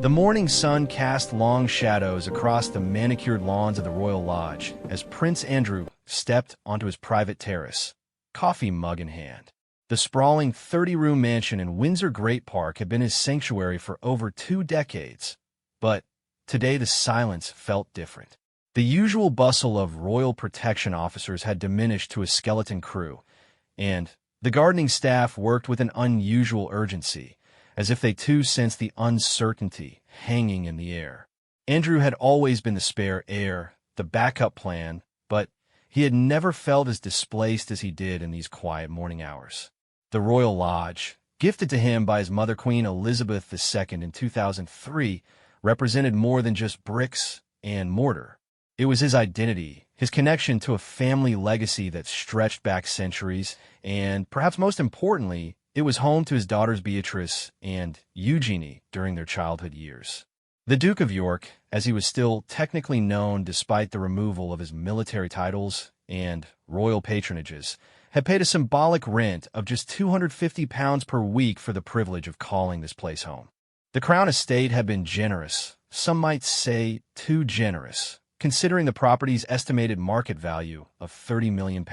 The morning sun cast long shadows across the manicured lawns of the Royal Lodge as Prince Andrew stepped onto his private terrace, coffee mug in hand. The sprawling 30-room mansion in Windsor Great Park had been his sanctuary for over 2 decades, but today the silence felt different. The usual bustle of royal protection officers had diminished to a skeleton crew, and the gardening staff worked with an unusual urgency, as if they too sensed the uncertainty hanging in the air. Andrew had always been the spare heir, the backup plan, but he had never felt as displaced as he did in these quiet morning hours. The Royal Lodge, gifted to him by his mother Queen Elizabeth II in 2003, represented more than just bricks and mortar. It was his identity, his connection to a family legacy that stretched back centuries, and perhaps most importantly, it was home to his daughters Beatrice and Eugenie during their childhood years. The Duke of York, as he was still technically known despite the removal of his military titles and royal patronages, had paid a symbolic rent of just £250 per week for the privilege of calling this place home. The Crown Estate had been generous, some might say too generous, considering the property's estimated market value of £30 million.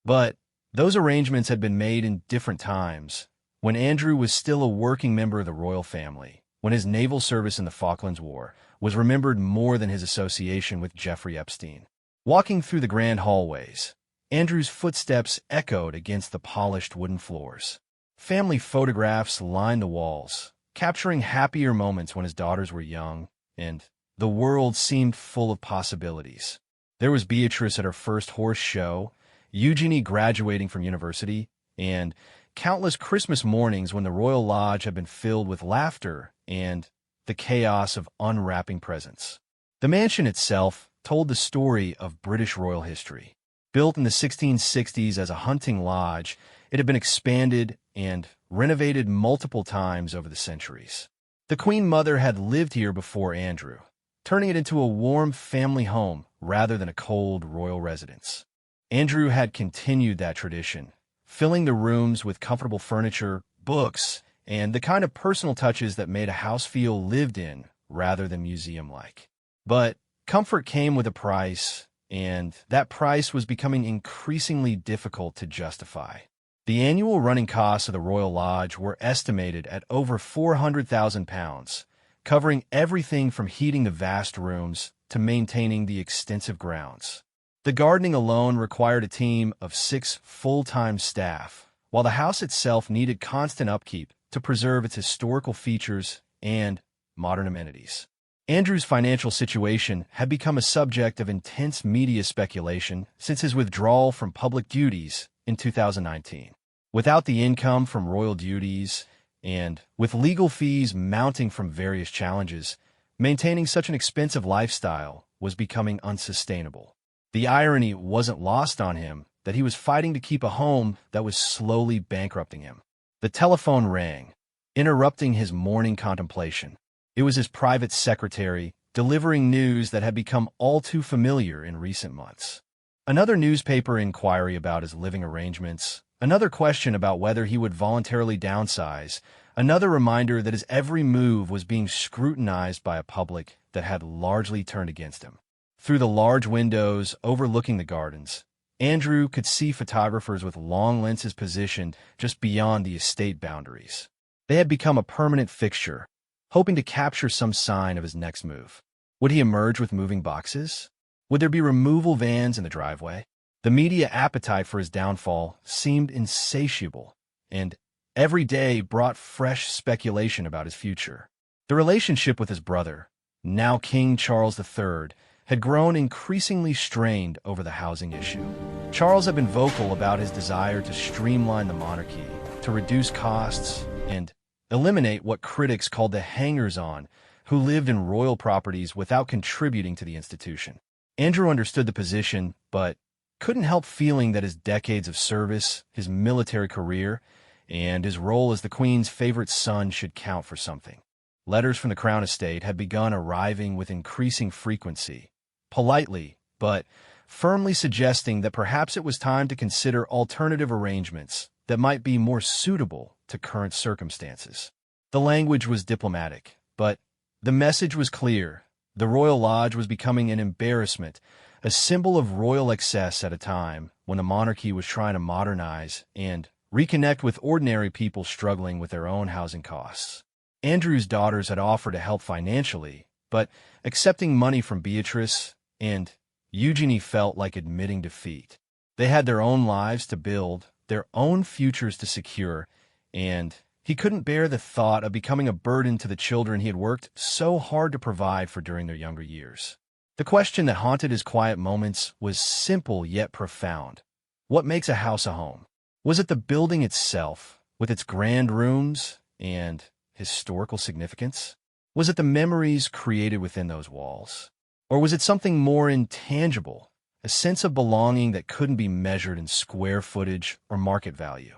But those arrangements had been made in different times, when Andrew was still a working member of the royal family, when his naval service in the Falklands War was remembered more than his association with Jeffrey Epstein. Walking through the grand hallways, Andrew's footsteps echoed against the polished wooden floors. Family photographs lined the walls, capturing happier moments when his daughters were young, and the world seemed full of possibilities. There was Beatrice at her first horse show, Eugenie graduating from university, and countless Christmas mornings when the Royal Lodge had been filled with laughter and the chaos of unwrapping presents. The mansion itself told the story of British royal history. Built in the 1660s as a hunting lodge, it had been expanded and renovated multiple times over the centuries. The Queen Mother had lived here before Andrew, turning it into a warm family home rather than a cold royal residence. Andrew had continued that tradition, filling the rooms with comfortable furniture, books, and the kind of personal touches that made a house feel lived in rather than museum-like. But comfort came with a price, and that price was becoming increasingly difficult to justify. The annual running costs of the Royal Lodge were estimated at over £400,000, covering everything from heating the vast rooms to maintaining the extensive grounds. The gardening alone required a team of 6 full-time staff, while the house itself needed constant upkeep to preserve its historical features and modern amenities. Andrew's financial situation had become a subject of intense media speculation since his withdrawal from public duties in 2019. Without the income from royal duties, and with legal fees mounting from various challenges, maintaining such an expensive lifestyle was becoming unsustainable. The irony wasn't lost on him that he was fighting to keep a home that was slowly bankrupting him. The telephone rang, interrupting his morning contemplation. It was his private secretary, delivering news that had become all too familiar in recent months. Another newspaper inquiry about his living arrangements, another question about whether he would voluntarily downsize, another reminder that his every move was being scrutinized by a public that had largely turned against him. Through the large windows overlooking the gardens, Andrew could see photographers with long lenses positioned just beyond the estate boundaries. They had become a permanent fixture, hoping to capture some sign of his next move. Would he emerge with moving boxes? Would there be removal vans in the driveway? The media appetite for his downfall seemed insatiable, and every day brought fresh speculation about his future. The relationship with his brother, now King Charles III, had grown increasingly strained over the housing issue. Charles had been vocal about his desire to streamline the monarchy, to reduce costs, and eliminate what critics called the hangers-on who lived in royal properties without contributing to the institution. Andrew understood the position, but couldn't help feeling that his decades of service, his military career, and his role as the Queen's favorite son should count for something. Letters from the Crown Estate had begun arriving with increasing frequency, politely, but firmly suggesting that perhaps it was time to consider alternative arrangements that might be more suitable to current circumstances. The language was diplomatic, but The message was clear. The Royal Lodge was becoming an embarrassment, a symbol of royal excess at a time when the monarchy was trying to modernize and reconnect with ordinary people struggling with their own housing costs. Andrew's daughters had offered to help financially, but accepting money from Beatrice and Eugenie felt like admitting defeat. They had their own lives to build, their own futures to secure, and he couldn't bear the thought of becoming a burden to the children he had worked so hard to provide for during their younger years. The question that haunted his quiet moments was simple yet profound. What makes a house a home? Was it the building itself, with its grand rooms and historical significance? Was it the memories created within those walls? Or was it something more intangible, a sense of belonging that couldn't be measured in square footage or market value?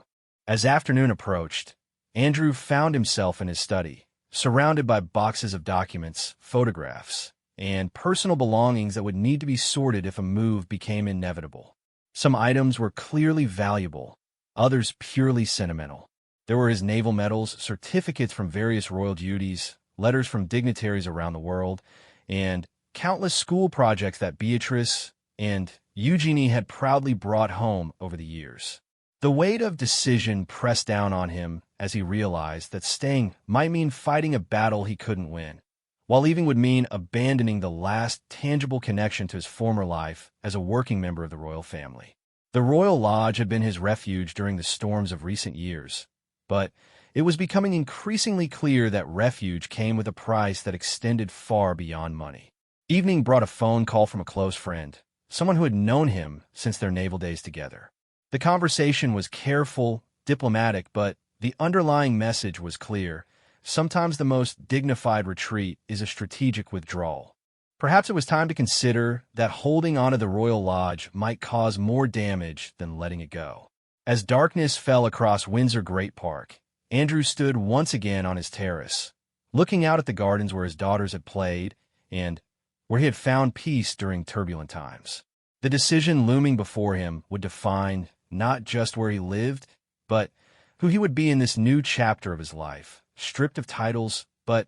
As afternoon approached, Andrew found himself in his study, surrounded by boxes of documents, photographs, and personal belongings that would need to be sorted if a move became inevitable. Some items were clearly valuable, others purely sentimental. There were his naval medals, certificates from various royal duties, letters from dignitaries around the world, and countless school projects that Beatrice and Eugenie had proudly brought home over the years. The weight of decision pressed down on him as he realized that staying might mean fighting a battle he couldn't win, while leaving would mean abandoning the last tangible connection to his former life as a working member of the royal family. The Royal Lodge had been his refuge during the storms of recent years, but it was becoming increasingly clear that refuge came with a price that extended far beyond money. Evening brought a phone call from a close friend, someone who had known him since their naval days together. The conversation was careful, diplomatic, but the underlying message was clear. Sometimes the most dignified retreat is a strategic withdrawal. Perhaps it was time to consider that holding onto the Royal Lodge might cause more damage than letting it go. As darkness fell across Windsor Great Park, Andrew stood once again on his terrace, looking out at the gardens where his daughters had played and where he had found peace during turbulent times. The decision looming before him would define not just where he lived, but who he would be in this new chapter of his life, stripped of titles, but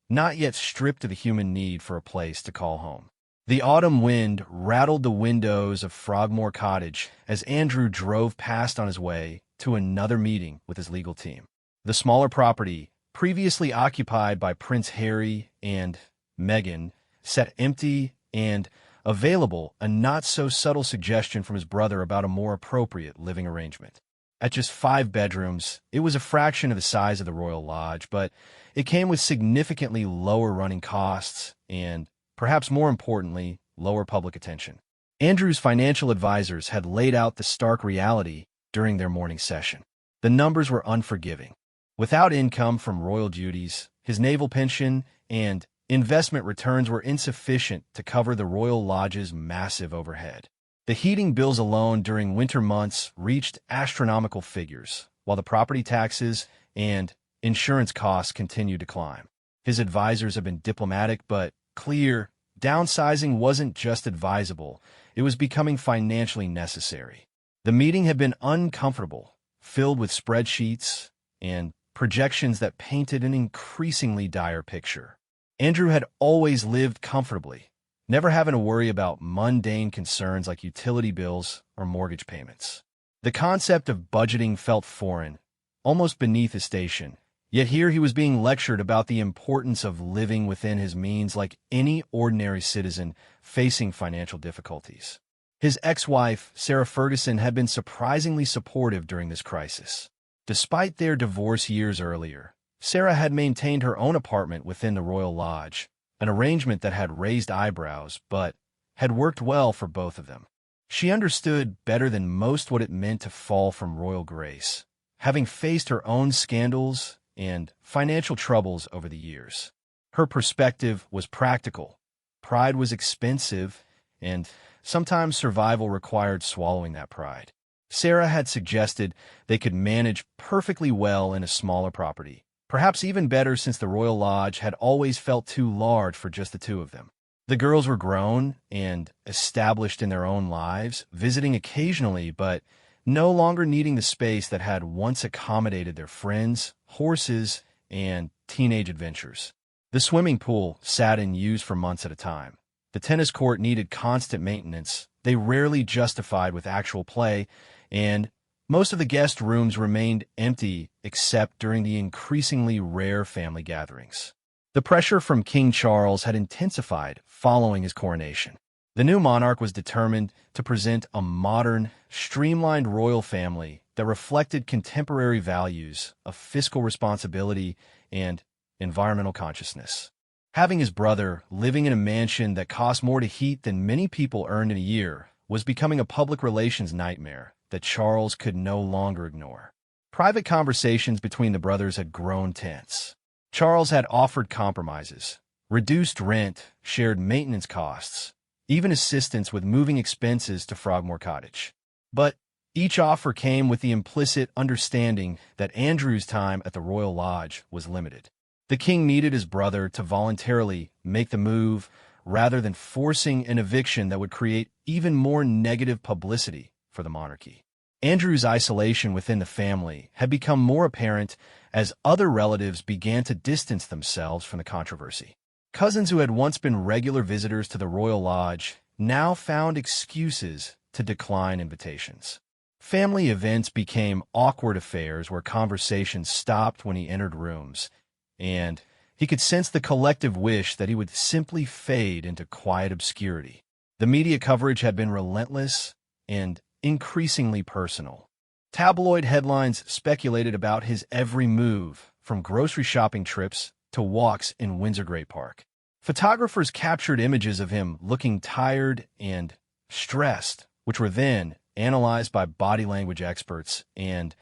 not yet stripped of the human need for a place to call home. The autumn wind rattled the windows of Frogmore Cottage as Andrew drove past on his way to another meeting with his legal team. The smaller property, previously occupied by Prince Harry and Meghan, sat empty and available, a not-so-subtle suggestion from his brother about a more appropriate living arrangement. At just 5 bedrooms, it was a fraction of the size of the Royal Lodge, but it came with significantly lower running costs and, perhaps more importantly, lower public attention. Andrew's financial advisors had laid out the stark reality during their morning session. The numbers were unforgiving. Without income from royal duties, his naval pension and investment returns were insufficient to cover the Royal Lodge's massive overhead. The heating bills alone during winter months reached astronomical figures, while the property taxes and insurance costs continued to climb. His advisors have been diplomatic but clear. Downsizing wasn't just advisable, it was becoming financially necessary. The meeting had been uncomfortable, filled with spreadsheets and projections that painted an increasingly dire picture. Andrew had always lived comfortably, never having to worry about mundane concerns like utility bills or mortgage payments. The concept of budgeting felt foreign, almost beneath his station, yet here he was being lectured about the importance of living within his means like any ordinary citizen facing financial difficulties. His ex-wife, Sarah Ferguson, had been surprisingly supportive during this crisis. Despite their divorce years earlier, Sarah had maintained her own apartment within the Royal Lodge, an arrangement that had raised eyebrows but had worked well for both of them. She understood better than most what it meant to fall from royal grace, having faced her own scandals and financial troubles over the years. Her perspective was practical. Pride was expensive, and sometimes survival required swallowing that pride. Sarah had suggested they could manage perfectly well in a smaller property, perhaps even better since the Royal Lodge had always felt too large for just the two of them. The girls were grown and established in their own lives, visiting occasionally but no longer needing the space that had once accommodated their friends, horses, and teenage adventures. The swimming pool sat unused for months at a time. The tennis court needed constant maintenance. They rarely justified with actual play, and most of the guest rooms remained empty except during the increasingly rare family gatherings. The pressure from King Charles had intensified following his coronation. The new monarch was determined to present a modern, streamlined royal family that reflected contemporary values of fiscal responsibility and environmental consciousness. Having his brother living in a mansion that cost more to heat than many people earned in a year was becoming a public relations nightmare that Charles could no longer ignore. Private conversations between the brothers had grown tense. Charles had offered compromises, reduced rent, shared maintenance costs, even assistance with moving expenses to Frogmore Cottage. But each offer came with the implicit understanding that Andrew's time at the Royal Lodge was limited. The king needed his brother to voluntarily make the move rather than forcing an eviction that would create even more negative publicity for the monarchy. Andrew's isolation within the family had become more apparent as other relatives began to distance themselves from the controversy. Cousins who had once been regular visitors to the Royal Lodge now found excuses to decline invitations. Family events became awkward affairs where conversations stopped when he entered rooms, and he could sense the collective wish that he would simply fade into quiet obscurity. The media coverage had been relentless and increasingly personal. Tabloid headlines speculated about his every move, from grocery shopping trips to walks in Windsor Great Park. Photographers captured images of him looking tired and stressed, which were then analyzed by body language experts and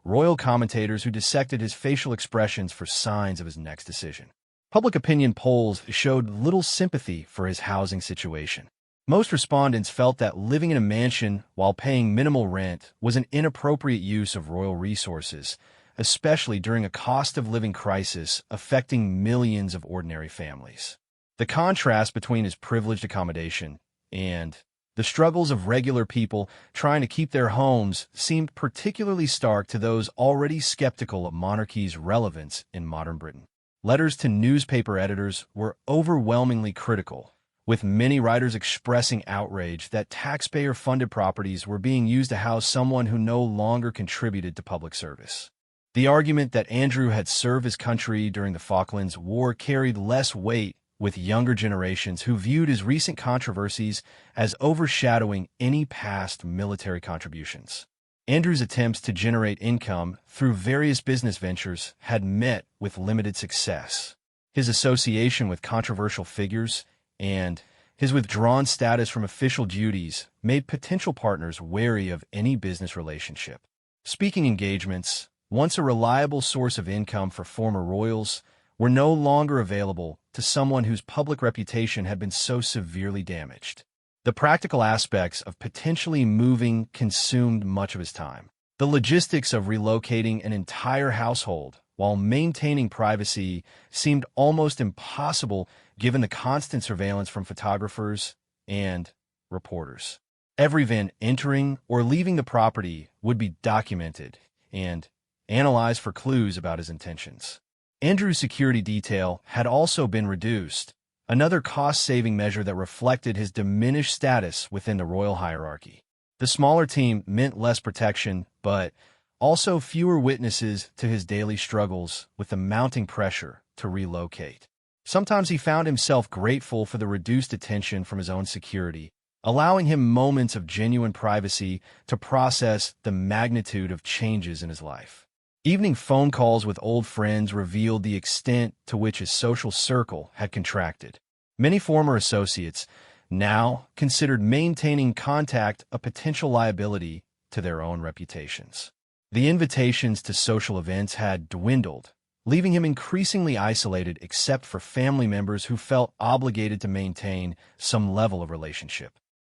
royal commentators who dissected his facial expressions for signs of his next decision. Public opinion polls showed little sympathy for his housing situation. Most respondents felt that living in a mansion while paying minimal rent was an inappropriate use of royal resources, especially during a cost-of-living crisis affecting millions of ordinary families. The contrast between his privileged accommodation and the struggles of regular people trying to keep their homes seemed particularly stark to those already skeptical of monarchy's relevance in modern Britain. Letters to newspaper editors were overwhelmingly critical, with many writers expressing outrage that taxpayer-funded properties were being used to house someone who no longer contributed to public service. The argument that Andrew had served his country during the Falklands War carried less weight with younger generations who viewed his recent controversies as overshadowing any past military contributions. Andrew's attempts to generate income through various business ventures had met with limited success. His association with controversial figures and his withdrawn status from official duties made potential partners wary of any business relationship. Speaking engagements, once a reliable source of income for former royals, were no longer available to someone whose public reputation had been so severely damaged. The practical aspects of potentially moving consumed much of his time. The logistics of relocating an entire household while maintaining privacy seemed almost impossible given the constant surveillance from photographers and reporters. Every event entering or leaving the property would be documented and analyzed for clues about his intentions. Andrew's security detail had also been reduced, another cost-saving measure that reflected his diminished status within the royal hierarchy. The smaller team meant less protection, but also fewer witnesses to his daily struggles with the mounting pressure to relocate. Sometimes he found himself grateful for the reduced attention from his own security, allowing him moments of genuine privacy to process the magnitude of changes in his life. Evening phone calls with old friends revealed the extent to which his social circle had contracted. Many former associates now considered maintaining contact a potential liability to their own reputations. The invitations to social events had dwindled, leaving him increasingly isolated except for family members who felt obligated to maintain some level of relationship.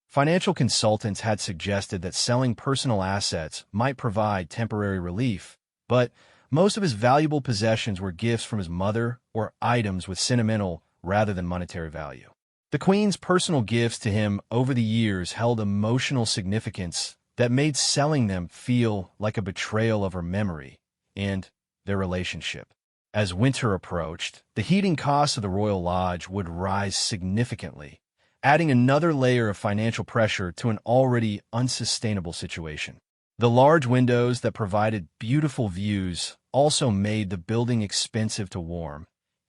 Financial consultants had suggested that selling personal assets might provide temporary relief, but most of his valuable possessions were gifts from his mother or items with sentimental rather than monetary value. The Queen's personal gifts to him over the years held emotional significance that made selling them feel like a betrayal of her memory and their relationship. As winter approached, the heating costs of the Royal Lodge would rise significantly, adding another layer of financial pressure to an already unsustainable situation. The large windows that provided beautiful views also made the building expensive to warm,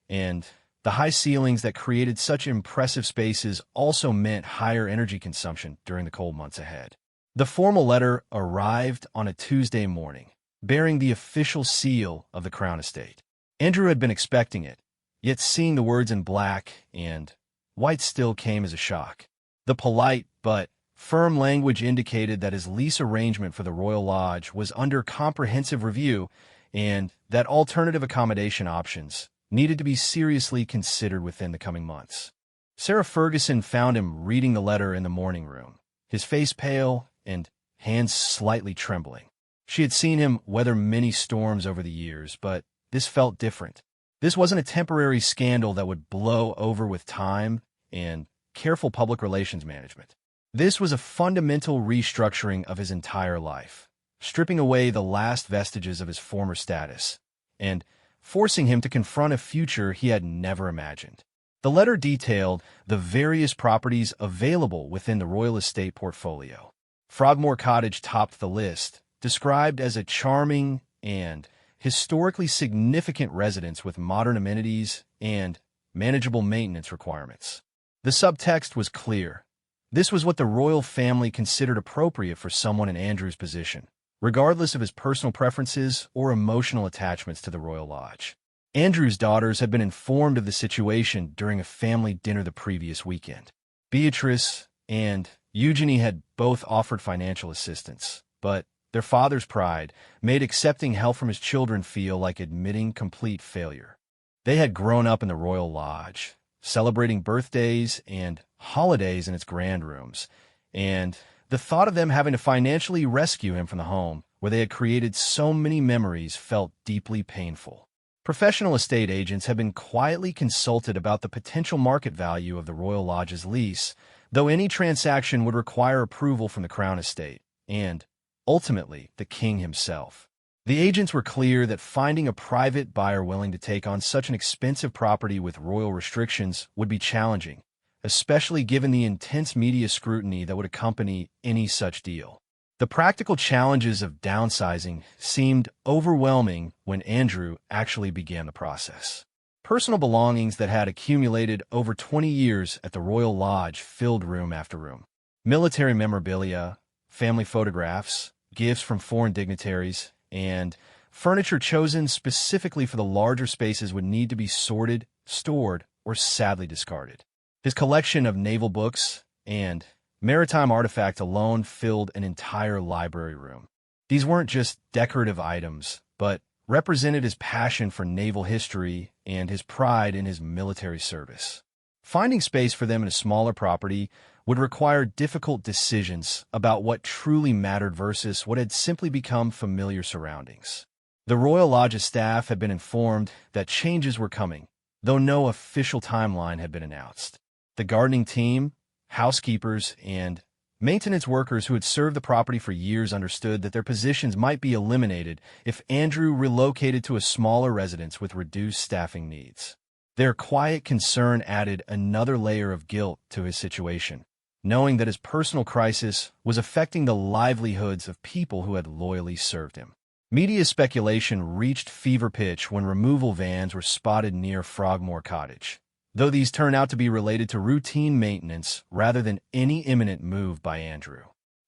and the high ceilings that created such impressive spaces also meant higher energy consumption during the cold months ahead. The formal letter arrived on a Tuesday morning, bearing the official seal of the Crown Estate. Andrew had been expecting it, yet seeing the words in black and white still came as a shock. The polite but firm language indicated that his lease arrangement for the Royal Lodge was under comprehensive review and that alternative accommodation options needed to be seriously considered within the coming months. Sarah Ferguson found him reading the letter in the morning room, his face pale and hands slightly trembling. She had seen him weather many storms over the years, but this felt different. This wasn't a temporary scandal that would blow over with time and careful public relations management. This was a fundamental restructuring of his entire life, stripping away the last vestiges of his former status and forcing him to confront a future he had never imagined. The letter detailed the various properties available within the Royal Estate portfolio. Frogmore Cottage topped the list, described as a charming and historically significant residence with modern amenities and manageable maintenance requirements. The subtext was clear. This was what the royal family considered appropriate for someone in Andrew's position, regardless of his personal preferences or emotional attachments to the Royal Lodge. Andrew's daughters had been informed of the situation during a family dinner the previous weekend. Beatrice and Eugenie had both offered financial assistance, but their father's pride made accepting help from his children feel like admitting complete failure. They had grown up in the Royal Lodge, celebrating birthdays and holidays in its grand rooms, and the thought of them having to financially rescue him from the home where they had created so many memories felt deeply painful. Professional estate agents had been quietly consulted about the potential market value of the Royal Lodge's lease, though any transaction would require approval from the Crown Estate and, ultimately, the king himself. The agents were clear that finding a private buyer willing to take on such an expensive property with royal restrictions would be challenging, especially given the intense media scrutiny that would accompany any such deal. The practical challenges of downsizing seemed overwhelming when Andrew actually began the process. Personal belongings that had accumulated over 20 years at the Royal Lodge filled room after room. Military memorabilia, family photographs, gifts from foreign dignitaries, and furniture chosen specifically for the larger spaces would need to be sorted, stored, or sadly discarded. His collection of naval books and maritime artifacts alone filled an entire library room. These weren't just decorative items, but represented his passion for naval history and his pride in his military service. Finding space for them in a smaller property would require difficult decisions about what truly mattered versus what had simply become familiar surroundings. The Royal Lodge's staff had been informed that changes were coming, though no official timeline had been announced. The gardening team, housekeepers, and maintenance workers who had served the property for years understood that their positions might be eliminated if Andrew relocated to a smaller residence with reduced staffing needs. Their quiet concern added another layer of guilt to his situation, knowing that his personal crisis was affecting the livelihoods of people who had loyally served him. Media speculation reached fever pitch when removal vans were spotted near Frogmore Cottage, though these turned out to be related to routine maintenance rather than any imminent move by Andrew.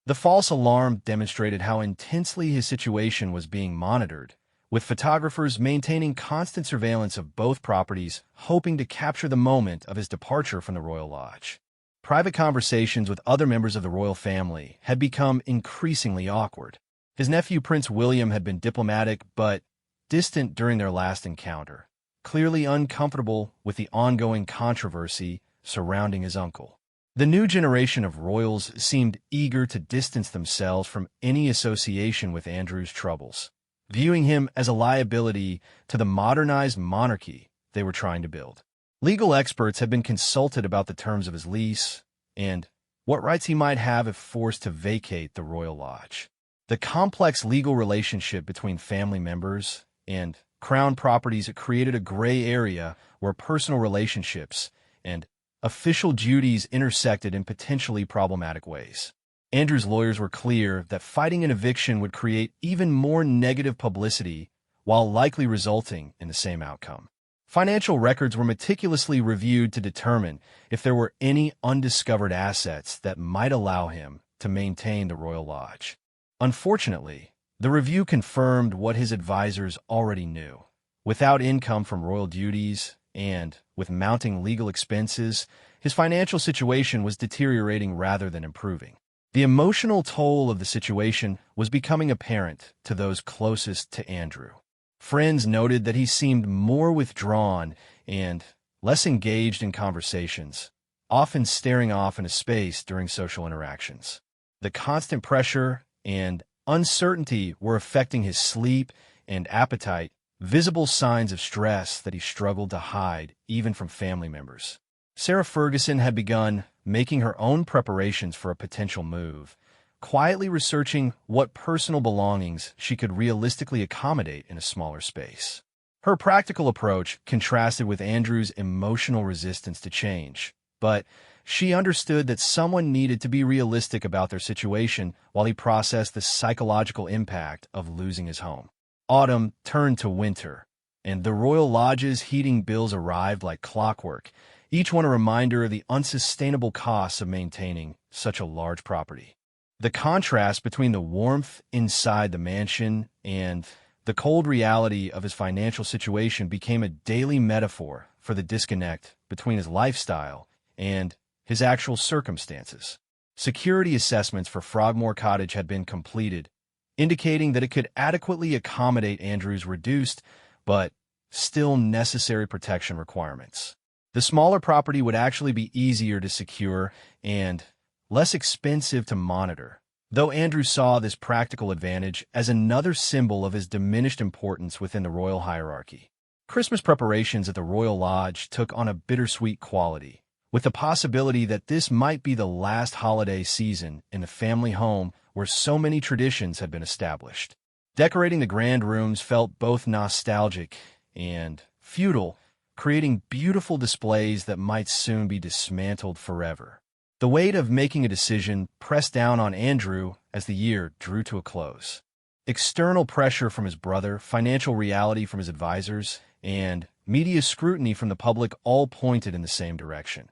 The false alarm demonstrated how intensely his situation was being monitored, with photographers maintaining constant surveillance of both properties, hoping to capture the moment of his departure from the Royal Lodge. Private conversations with other members of the royal family had become increasingly awkward. His nephew Prince William had been diplomatic but distant during their last encounter, clearly uncomfortable with the ongoing controversy surrounding his uncle. The new generation of royals seemed eager to distance themselves from any association with Andrew's troubles, viewing him as a liability to the modernized monarchy they were trying to build. Legal experts had been consulted about the terms of his lease and what rights he might have if forced to vacate the Royal Lodge. The complex legal relationship between family members and Crown Properties created a gray area where personal relationships and official duties intersected in potentially problematic ways. Andrew's lawyers were clear that fighting an eviction would create even more negative publicity while likely resulting in the same outcome. Financial records were meticulously reviewed to determine if there were any undiscovered assets that might allow him to maintain the Royal Lodge. Unfortunately, the review confirmed what his advisors already knew. Without income from royal duties and with mounting legal expenses, his financial situation was deteriorating rather than improving. The emotional toll of the situation was becoming apparent to those closest to Andrew. Friends noted that he seemed more withdrawn and less engaged in conversations, often staring off into space during social interactions. The constant pressure and uncertainty were affecting his sleep and appetite, visible signs of stress that he struggled to hide even from family members. Sarah Ferguson had begun making her own preparations for a potential move, quietly researching what personal belongings she could realistically accommodate in a smaller space. Her practical approach contrasted with Andrew's emotional resistance to change, but she understood that someone needed to be realistic about their situation while he processed the psychological impact of losing his home. Autumn turned to winter, and the Royal Lodge's heating bills arrived like clockwork, each one a reminder of the unsustainable costs of maintaining such a large property. The contrast between the warmth inside the mansion and the cold reality of his financial situation became a daily metaphor for the disconnect between his lifestyle and his actual circumstances. Security assessments for Frogmore Cottage had been completed, indicating that it could adequately accommodate Andrew's reduced but still necessary protection requirements. The smaller property would actually be easier to secure and less expensive to monitor, though Andrew saw this practical advantage as another symbol of his diminished importance within the royal hierarchy. Christmas preparations at the Royal Lodge took on a bittersweet quality, with the possibility that this might be the last holiday season in the family home where so many traditions had been established. Decorating the grand rooms felt both nostalgic and feudal, creating beautiful displays that might soon be dismantled forever. The weight of making a decision pressed down on Andrew as the year drew to a close. External pressure from his brother, financial reality from his advisors, and media scrutiny from the public all pointed in the same direction.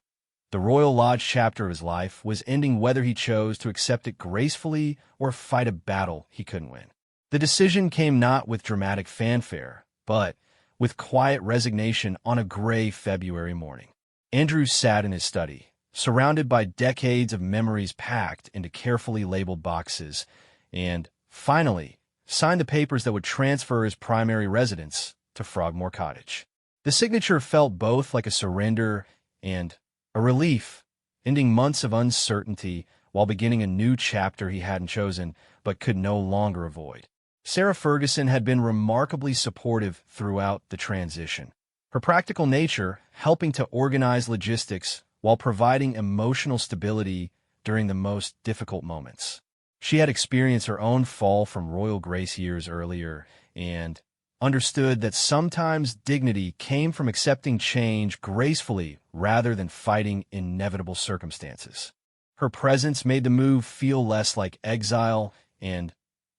The Royal Lodge chapter of his life was ending whether he chose to accept it gracefully or fight a battle he couldn't win. The decision came not with dramatic fanfare, but with quiet resignation on a gray February morning. Andrew sat in his study, surrounded by decades of memories packed into carefully labeled boxes, and, finally, signed the papers that would transfer his primary residence to Frogmore Cottage. The signature felt both like a surrender and a relief, ending months of uncertainty while beginning a new chapter he hadn't chosen but could no longer avoid. Sarah Ferguson had been remarkably supportive throughout the transition. Her practical nature helping to organize logistics while providing emotional stability during the most difficult moments. She had experienced her own fall from royal grace years earlier and understood that sometimes dignity came from accepting change gracefully rather than fighting inevitable circumstances. Her presence made the move feel less like exile and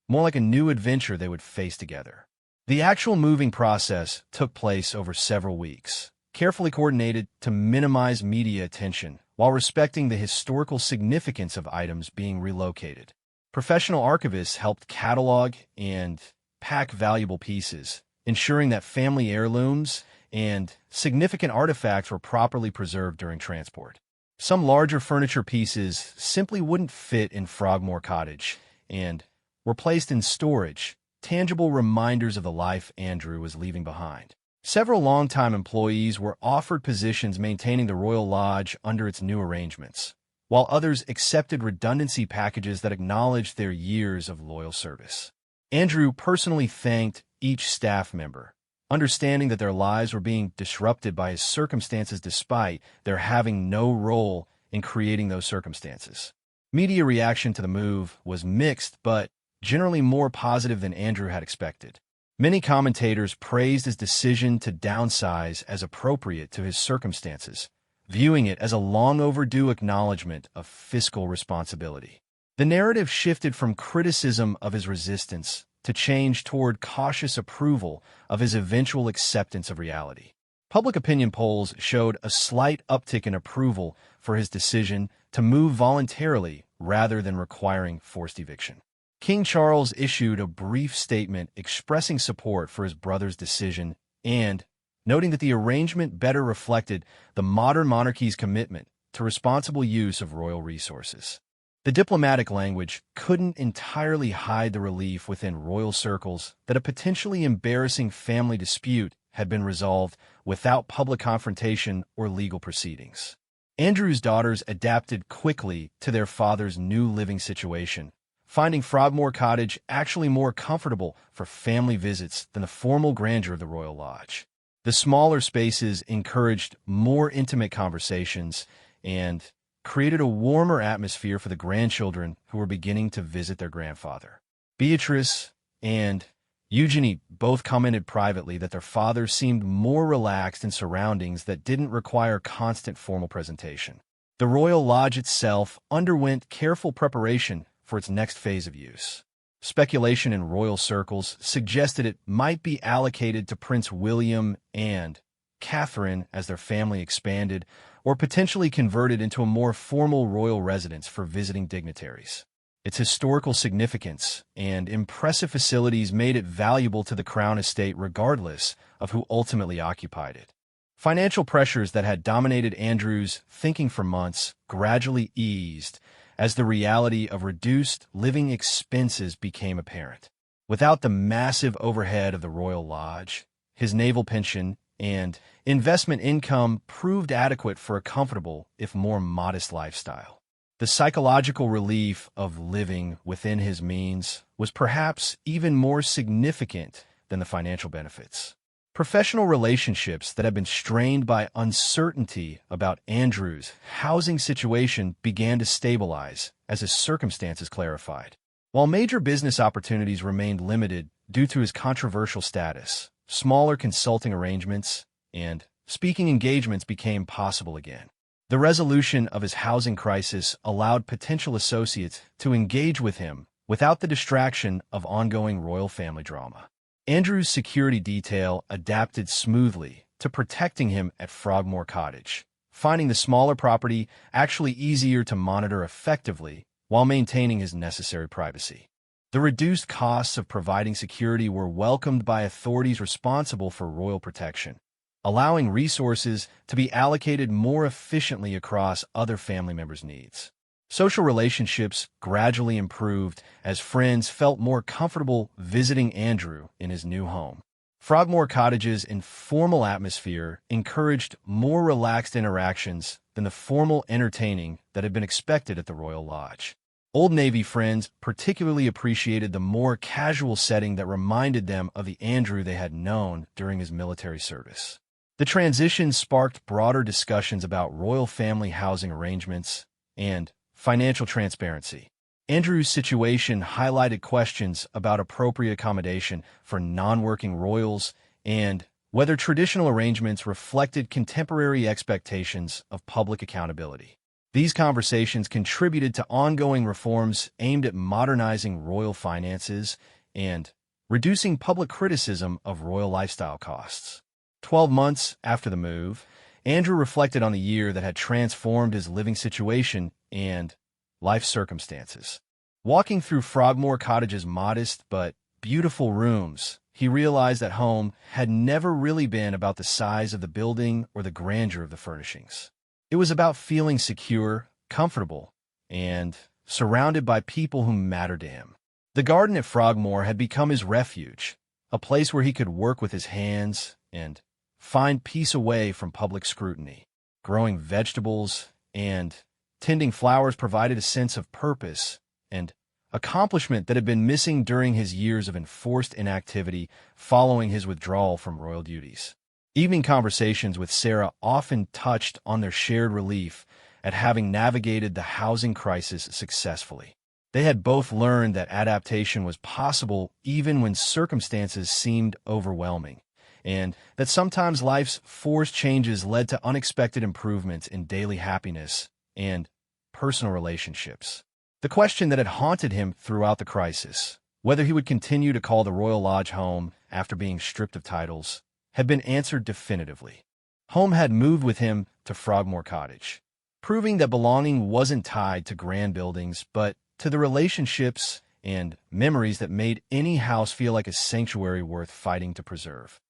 more like a new adventure they would face together. The actual moving process took place over several weeks, carefully coordinated to minimize media attention while respecting the historical significance of items being relocated. Professional archivists helped catalog and pack valuable pieces, ensuring that family heirlooms and significant artifacts were properly preserved during transport. Some larger furniture pieces simply wouldn't fit in Frogmore Cottage and were placed in storage, tangible reminders of the life Andrew was leaving behind. Several longtime employees were offered positions maintaining the Royal Lodge under its new arrangements, while others accepted redundancy packages that acknowledged their years of loyal service. Andrew personally thanked each staff member, understanding that their lives were being disrupted by his circumstances despite their having no role in creating those circumstances. Media reaction to the move was mixed, but generally more positive than Andrew had expected. Many commentators praised his decision to downsize as appropriate to his circumstances, viewing it as a long overdue acknowledgement of fiscal responsibility. The narrative shifted from criticism of his resistance to change toward cautious approval of his eventual acceptance of reality. Public opinion polls showed a slight uptick in approval for his decision to move voluntarily rather than requiring forced eviction. King Charles issued a brief statement expressing support for his brother's decision and noting that the arrangement better reflected the modern monarchy's commitment to responsible use of royal resources. The diplomatic language couldn't entirely hide the relief within royal circles that a potentially embarrassing family dispute had been resolved without public confrontation or legal proceedings. Andrew's daughters adapted quickly to their father's new living situation, finding Frogmore Cottage actually more comfortable for family visits than the formal grandeur of the Royal Lodge. The smaller spaces encouraged more intimate conversations and created a warmer atmosphere for the grandchildren who were beginning to visit their grandfather. Beatrice and Eugenie both commented privately that their father seemed more relaxed in surroundings that didn't require constant formal presentation. The Royal Lodge itself underwent careful preparation for its next phase of use. Speculation in royal circles suggested it might be allocated to Prince William and Catherine as their family expanded, or potentially converted into a more formal royal residence for visiting dignitaries. Its historical significance and impressive facilities made it valuable to the Crown estate regardless of who ultimately occupied it. Financial pressures that had dominated Andrew's thinking for months gradually eased as the reality of reduced living expenses became apparent. Without the massive overhead of the Royal Lodge, his naval pension and investment income proved adequate for a comfortable, if more modest lifestyle. The psychological relief of living within his means was perhaps even more significant than the financial benefits. Professional relationships that had been strained by uncertainty about Andrew's housing situation began to stabilize as his circumstances clarified. While major business opportunities remained limited due to his controversial status, smaller consulting arrangements and speaking engagements became possible again. The resolution of his housing crisis allowed potential associates to engage with him without the distraction of ongoing royal family drama. Andrew's security detail adapted smoothly to protecting him at Frogmore Cottage, finding the smaller property actually easier to monitor effectively while maintaining his necessary privacy. The reduced costs of providing security were welcomed by authorities responsible for royal protection, allowing resources to be allocated more efficiently across other family members' needs. Social relationships gradually improved as friends felt more comfortable visiting Andrew in his new home. Frogmore Cottage's informal atmosphere encouraged more relaxed interactions than the formal entertaining that had been expected at the Royal Lodge. Old Navy friends particularly appreciated the more casual setting that reminded them of the Andrew they had known during his military service. The transition sparked broader discussions about royal family housing arrangements and financial transparency. Andrew's situation highlighted questions about appropriate accommodation for non-working royals and whether traditional arrangements reflected contemporary expectations of public accountability. These conversations contributed to ongoing reforms aimed at modernizing royal finances and reducing public criticism of royal lifestyle costs. 12 months after the move, Andrew reflected on the year that had transformed his living situation and life circumstances. Walking through Frogmore Cottage's modest but beautiful rooms, he realized that home had never really been about the size of the building or the grandeur of the furnishings. It was about feeling secure, comfortable, and surrounded by people who mattered to him. The garden at Frogmore had become his refuge, a place where he could work with his hands and find peace away from public scrutiny. Growing vegetables and tending flowers provided a sense of purpose and accomplishment that had been missing during his years of enforced inactivity following his withdrawal from royal duties. Evening conversations with Sarah often touched on their shared relief at having navigated the housing crisis successfully. They had both learned that adaptation was possible even when circumstances seemed overwhelming, and that sometimes life's forced changes led to unexpected improvements in daily happiness and personal relationships. The question that had haunted him throughout the crisis, whether he would continue to call the Royal Lodge home after being stripped of titles, had been answered definitively. Home had moved with him to Frogmore Cottage, proving that belonging wasn't tied to grand buildings, but to the relationships and memories that made any house feel like a sanctuary worth fighting to preserve.